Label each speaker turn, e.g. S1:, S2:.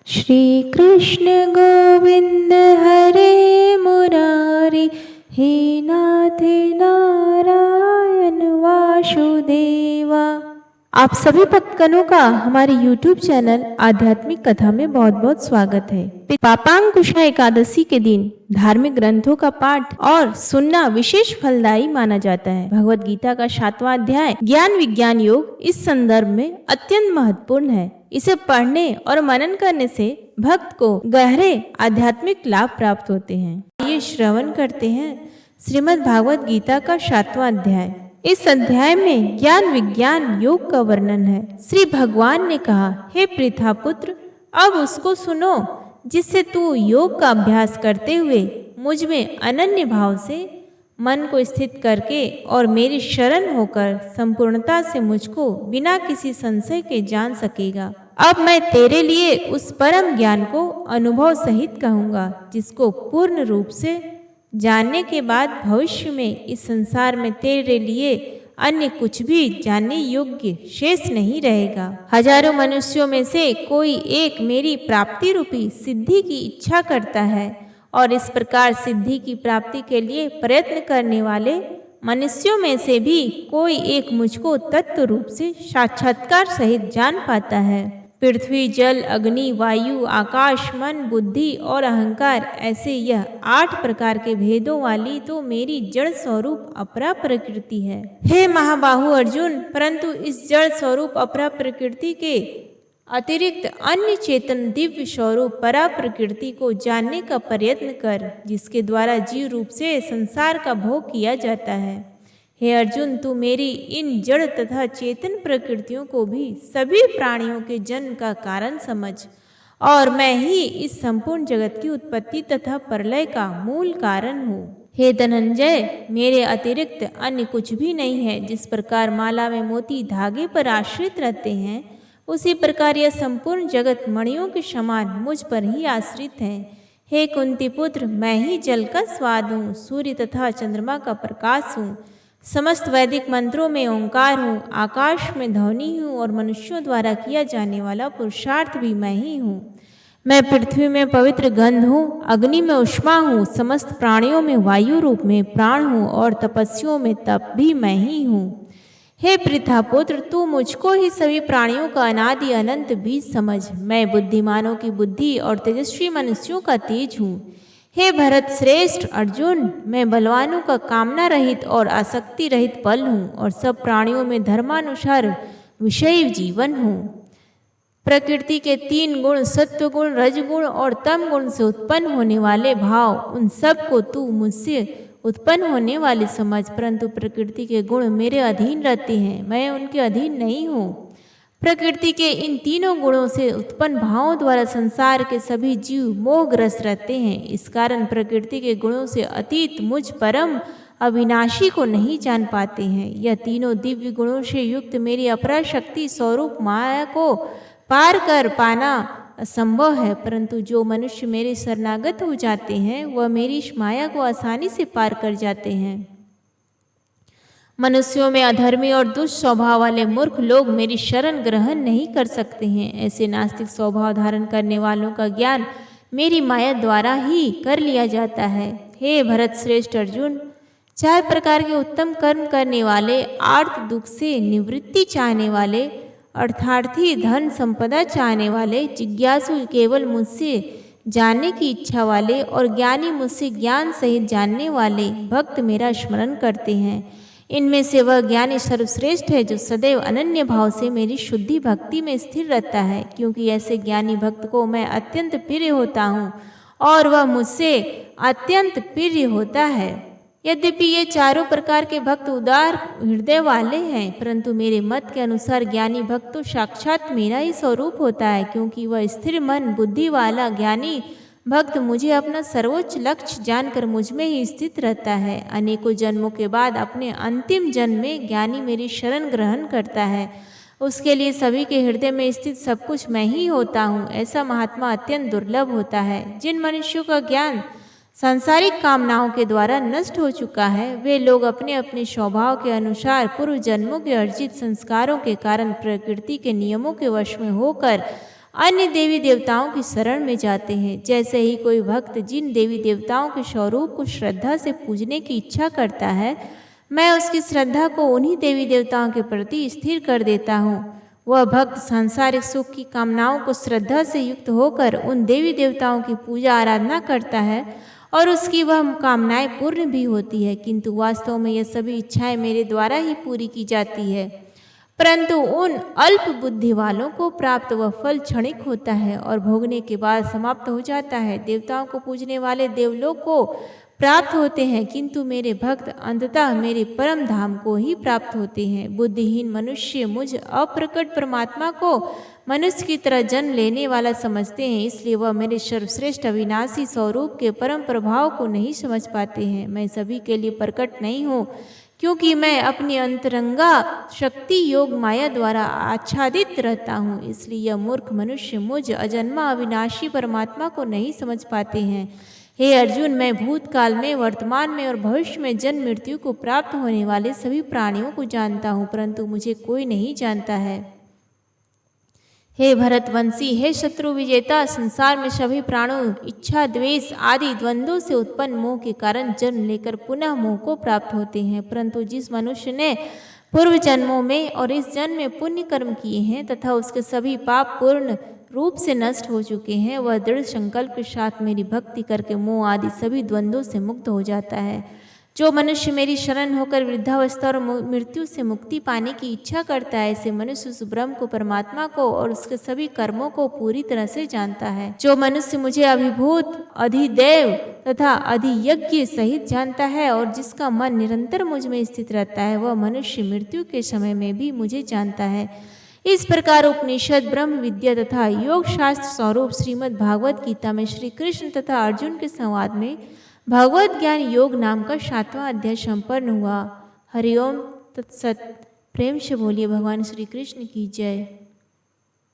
S1: श्री कृष्ण गोविंद हरे मुरारी, हे नाथ नारायण वासुदेवा। आप सभी भक्तगणों का हमारे YouTube चैनल आध्यात्मिक कथा में बहुत बहुत स्वागत है। पापांकुशा एकादशी के दिन धार्मिक ग्रंथों का पाठ और सुनना विशेष फलदायी माना जाता है। भगवत गीता का 7वां अध्याय ज्ञान विज्ञान योग इस संदर्भ में अत्यंत महत्वपूर्ण है। इसे पढ़ने और मनन करने से भक्त को गहरे आध्यात्मिक लाभ प्राप्त होते हैं। ये श्रवण करते हैं श्रीमद् भागवत गीता का 7वां अध्याय। इस अध्याय में ज्ञान विज्ञान योग का वर्णन है। श्री भगवान ने कहा, हे पृथा पुत्र, अब उसको सुनो जिससे तू योग का अभ्यास करते हुए मुझ में अनन्य भाव से मन को स्थित करके और मेरी शरण होकर संपूर्णता से मुझको बिना किसी संशय के जान सकेगा। अब मैं तेरे लिए उस परम ज्ञान को अनुभव सहित कहूँगा, जिसको पूर्ण रूप से जानने के बाद भविष्य में इस संसार में तेरे लिए अन्य कुछ भी जानने योग्य शेष नहीं रहेगा। हजारों मनुष्यों में से कोई एक मेरी प्राप्ति रूपी सिद्धि की इच्छा करता है और इस प्रकार सिद्धि की प्राप्ति के लिए प्रयत्न करने वाले मनुष्यों में से भी कोई एक मुझको तत्व रूप से साक्षात्कार सहित जान पाता है। पृथ्वी, जल, अग्नि, वायु, आकाश, मन, बुद्धि और अहंकार, ऐसे यह 8 प्रकार के भेदों वाली तो मेरी जड़ स्वरूप अपरा प्रकृति है। हे महाबाहु अर्जुन, परंतु इस जड़ स्वरूप अपरा प्रकृति के अतिरिक्त अन्य चेतन दिव्य स्वरूप परा प्रकृति को जानने का प्रयत्न कर, जिसके द्वारा जीव रूप से संसार का भोग किया जाता है। हे अर्जुन, तू मेरी इन जड़ तथा चेतन प्रकृतियों को भी सभी प्राणियों के जन्म का कारण समझ, और मैं ही इस संपूर्ण जगत की उत्पत्ति तथा प्रलय का मूल कारण हूँ। हे धनंजय, मेरे अतिरिक्त अन्य कुछ भी नहीं है। जिस प्रकार माला में मोती धागे पर आश्रित रहते हैं, उसी प्रकार यह संपूर्ण जगत मणियों के समान मुझ पर ही आश्रित है। हे कुंती पुत्र, मैं ही जल का स्वाद हूँ, सूर्य तथा चंद्रमा का प्रकाश हूँ, समस्त वैदिक मंत्रों में ओंकार हूँ, आकाश में ध्वनि हूँ और मनुष्यों द्वारा किया जाने वाला पुरुषार्थ भी मैं ही हूँ। मैं पृथ्वी में पवित्र गंध हूँ, अग्नि में उष्मा हूँ, समस्त प्राणियों में वायु रूप में प्राण हूँ और तपस्वियों में तप भी मैं ही हूँ। हे पृथा पुत्र, तू मुझको ही सभी प्राणियों का अनादि अनंत बीज समझ। मैं बुद्धिमानों की बुद्धि और तेजस्वी मनुष्यों का तेज हूँ। हे भरत श्रेष्ठ अर्जुन, मैं बलवानों का कामना रहित और आसक्ति रहित बल हूँ और सब प्राणियों में धर्मानुसार विषयी जीवन हूँ। प्रकृति के 3 गुण, सत्व गुण, रजगुण और तम गुण से उत्पन्न होने वाले भाव, उन सब को तू मुझसे उत्पन्न होने वाले समझ, परंतु प्रकृति के गुण मेरे अधीन रहते हैं, मैं उनके अधीन नहीं हूँ। प्रकृति के इन 3 गुणों से उत्पन्न भावों द्वारा संसार के सभी जीव मोहग्रस्त रहते हैं। इस कारण प्रकृति के गुणों से अतीत मुझ परम अविनाशी को नहीं जान पाते हैं। यह तीनों दिव्य गुणों से युक्त मेरी अपरा शक्ति स्वरूप माया को पार कर पाना असंभव है, परंतु जो मनुष्य मेरे शरणागत हो जाते हैं वह मेरी इस माया को आसानी से पार कर जाते हैं। मनुष्यों में अधर्मी और दुष्ट स्वभाव वाले मूर्ख लोग मेरी शरण ग्रहण नहीं कर सकते हैं। ऐसे नास्तिक स्वभाव धारण करने वालों का ज्ञान मेरी माया द्वारा ही कर लिया जाता है। हे भरत श्रेष्ठ अर्जुन, 4 प्रकार के उत्तम कर्म करने वाले, आर्त दुख से निवृत्ति चाहने वाले, अर्थार्थी धन संपदा चाहने वाले, जिज्ञासु केवल मुझसे जानने की इच्छा वाले और ज्ञानी मुझसे ज्ञान सहित जानने वाले भक्त मेरा स्मरण करते हैं। इनमें से वह ज्ञानी सर्वश्रेष्ठ है जो सदैव अनन्य भाव से मेरी शुद्धि भक्ति में स्थिर रहता है, क्योंकि ऐसे ज्ञानी भक्त को मैं अत्यंत प्रिय होता हूँ और वह मुझसे अत्यंत प्रिय होता है। यद्यपि ये 4 प्रकार के भक्त उदार हृदय वाले हैं, परंतु मेरे मत के अनुसार ज्ञानी भक्त तो साक्षात मेरा ही स्वरूप होता है, क्योंकि वह स्थिर मन बुद्धि वाला ज्ञानी भक्त मुझे अपना सर्वोच्च लक्ष्य जानकर मुझ में ही स्थित रहता है। अनेकों जन्मों के बाद अपने अंतिम जन्म में ज्ञानी मेरी शरण ग्रहण करता है। उसके लिए सभी के हृदय में स्थित सब कुछ मैं ही होता हूँ। ऐसा महात्मा अत्यंत दुर्लभ होता है। जिन मनुष्यों का ज्ञान सांसारिक कामनाओं के द्वारा नष्ट हो चुका है, वे लोग अपने अपने स्वभाव के अनुसार पूर्व जन्मों के अर्जित संस्कारों के कारण प्रकृति के नियमों के वश में होकर अन्य देवी देवताओं की शरण में जाते हैं। जैसे ही कोई भक्त जिन देवी देवताओं के स्वरूप को श्रद्धा से पूजने की इच्छा करता है, मैं उसकी श्रद्धा को उन्हीं देवी देवताओं के प्रति स्थिर कर देता हूँ। वह भक्त सांसारिक सुख की कामनाओं को श्रद्धा से युक्त होकर उन देवी देवताओं की पूजा आराधना करता है और उसकी वह कामनाएं पूर्ण भी होती है, किंतु वास्तव में यह सभी इच्छाएं मेरे द्वारा ही पूरी की जाती है। परंतु उन अल्प बुद्धि वालों को प्राप्त वह फल क्षणिक होता है और भोगने के बाद समाप्त हो जाता है। देवताओं को पूजने वाले देवलोक को प्राप्त होते हैं, किंतु मेरे भक्त अंततः मेरे परम धाम को ही प्राप्त होते हैं। बुद्धिहीन मनुष्य मुझ अप्रकट परमात्मा को मनुष्य की तरह जन्म लेने वाला समझते हैं, इसलिए वह मेरे सर्वश्रेष्ठ अविनाशी स्वरूप के परम प्रभाव को नहीं समझ पाते हैं। मैं सभी के लिए प्रकट नहीं हूँ, क्योंकि मैं अपनी अंतरंगा शक्ति योग माया द्वारा आच्छादित रहता हूँ। इसलिए यह मूर्ख मनुष्य मुझ अजन्मा अविनाशी परमात्मा को नहीं समझ पाते हैं। हे अर्जुन, मैं भूतकाल में, वर्तमान में और भविष्य में जन्म मृत्यु को प्राप्त होने वाले सभी प्राणियों को जानता हूँ, परंतु मुझे कोई नहीं जानता है। हे भरतवंशी, हे शत्रु विजेता, संसार में सभी प्राणों इच्छा, द्वेष आदि द्वंद्वों से उत्पन्न मोह के कारण जन्म लेकर पुनः मोह को प्राप्त होते हैं। परंतु जिस मनुष्य ने पूर्व जन्मों में और इस जन्म में पुण्य कर्म किए हैं तथा उसके सभी पाप पूर्ण रूप से नष्ट हो चुके हैं, वह दृढ़ संकल्प के साथ मेरी भक्ति करके मोह आदि सभी द्वंद्वों से मुक्त हो जाता है। जो मनुष्य मेरी शरण होकर वृद्धावस्था और मृत्यु से मुक्ति पाने की इच्छा करता है, ऐसे मनुष्य उस ब्रह्म को, परमात्मा को और उसके सभी कर्मों को पूरी तरह से जानता है। जो मनुष्य मुझे अभिभूत, अधिदेव तथा अधियज्ञ सहित जानता है और जिसका मन निरंतर मुझ में स्थित रहता है, वह मनुष्य मृत्यु के समय में भी मुझे जानता है। इस प्रकार उपनिषद, ब्रह्म विद्या तथा योग शास्त्र स्वरूप श्रीमद् भागवत गीता में श्री कृष्ण तथा अर्जुन के संवाद में भगवत ज्ञान योग नाम का 7वां अध्याय संपन्न हुआ। हरिओम तत्सत। प्रेम से बोलिए भगवान श्री कृष्ण की जय।